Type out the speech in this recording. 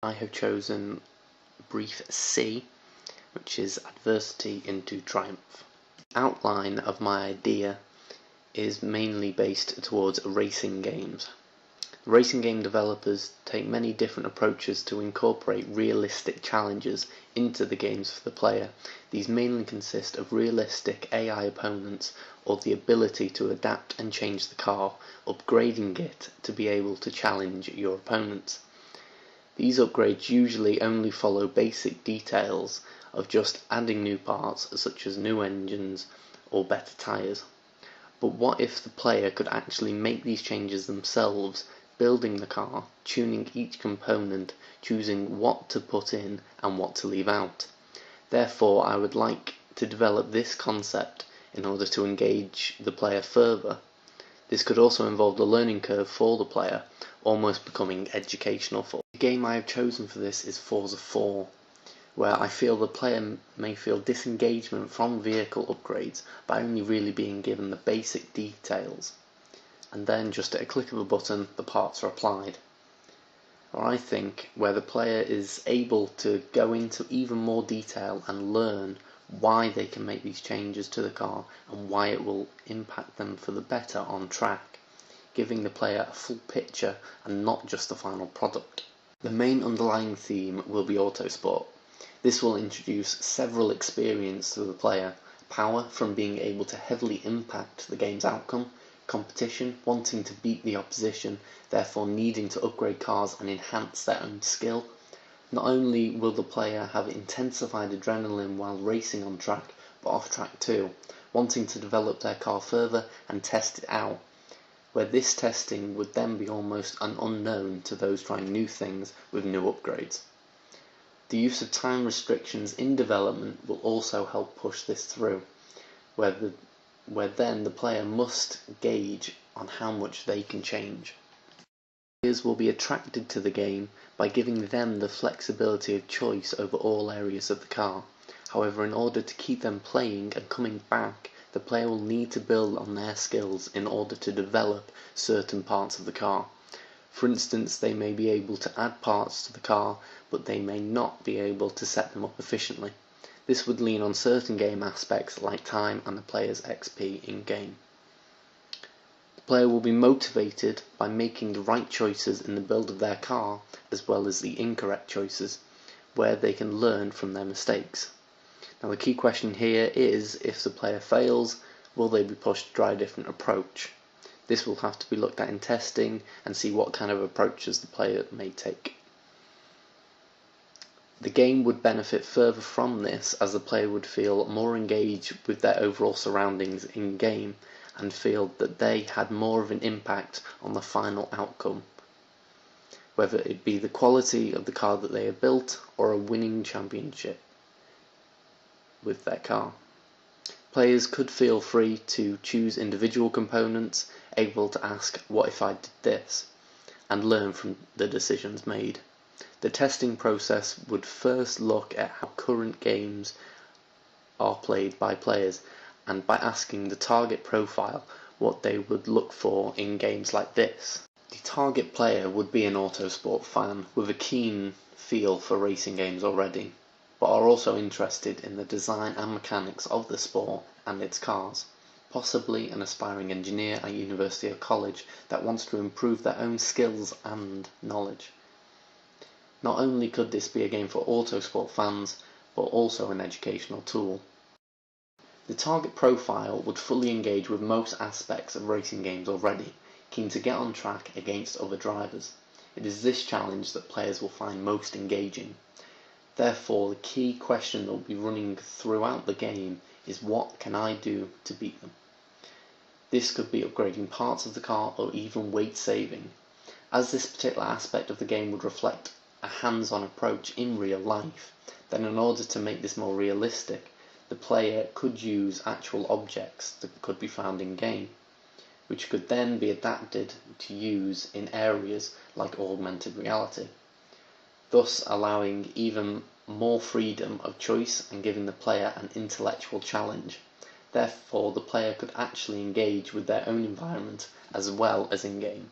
I have chosen brief C, which is adversity into triumph. The outline of my idea is mainly based towards racing games. Racing game developers take many different approaches to incorporate realistic challenges into the games for the player. These mainly consist of realistic AI opponents or the ability to adapt and change the car, upgrading it to be able to challenge your opponents. These upgrades usually only follow basic details of just adding new parts such as new engines or better tyres. But what if the player could actually make these changes themselves, building the car, tuning each component, choosing what to put in and what to leave out? Therefore, I would like to develop this concept in order to engage the player further. This could also involve the learning curve for the player, almost becoming educational for. The game I have chosen for this is Forza 4, where I feel the player may feel disengagement from vehicle upgrades by only really being given the basic details, and then just at a click of a button the parts are applied. Or I think where the player is able to go into even more detail and learn why they can make these changes to the car and why it will impact them for the better on track, giving the player a full picture and not just the final product. The main underlying theme will be autosport. This will introduce several experiences to the player: power from being able to heavily impact the game's outcome, competition, wanting to beat the opposition, therefore needing to upgrade cars and enhance their own skill. Not only will the player have intensified adrenaline while racing on track, but off track too, wanting to develop their car further and test it out, where this testing would then be almost an unknown to those trying new things with new upgrades. The use of time restrictions in development will also help push this through, where then the player must gauge on how much they can change. Players will be attracted to the game by giving them the flexibility of choice over all areas of the car. However, in order to keep them playing and coming back, the player will need to build on their skills in order to develop certain parts of the car. For instance, they may be able to add parts to the car, but they may not be able to set them up efficiently. This would lean on certain game aspects like time and the player's XP in-game. The player will be motivated by making the right choices in the build of their car, as well as the incorrect choices, where they can learn from their mistakes. Now the key question here is, if the player fails, will they be pushed to try a different approach? This will have to be looked at in testing and see what kind of approaches the player may take. The game would benefit further from this, as the player would feel more engaged with their overall surroundings in-game and feel that they had more of an impact on the final outcome, whether it be the quality of the car that they have built or a winning championship with their car. Players could feel free to choose individual components, able to ask, what if I did this, and learn from the decisions made. The testing process would first look at how current games are played by players, and by asking the target profile what they would look for in games like this. The target player would be an autosport fan with a keen feel for racing games already, but are also interested in the design and mechanics of the sport and its cars, possibly an aspiring engineer at university or college that wants to improve their own skills and knowledge. Not only could this be a game for autosport fans, but also an educational tool. The target profile would fully engage with most aspects of racing games already, keen to get on track against other drivers. It is this challenge that players will find most engaging. Therefore, the key question that will be running throughout the game is, what can I do to beat them? This could be upgrading parts of the car or even weight saving. As this particular aspect of the game would reflect a hands-on approach in real life, then in order to make this more realistic, the player could use actual objects that could be found in game, which could then be adapted to use in areas like augmented reality, thus allowing even more freedom of choice and giving the player an intellectual challenge. Therefore, the player could actually engage with their own environment as well as in-game.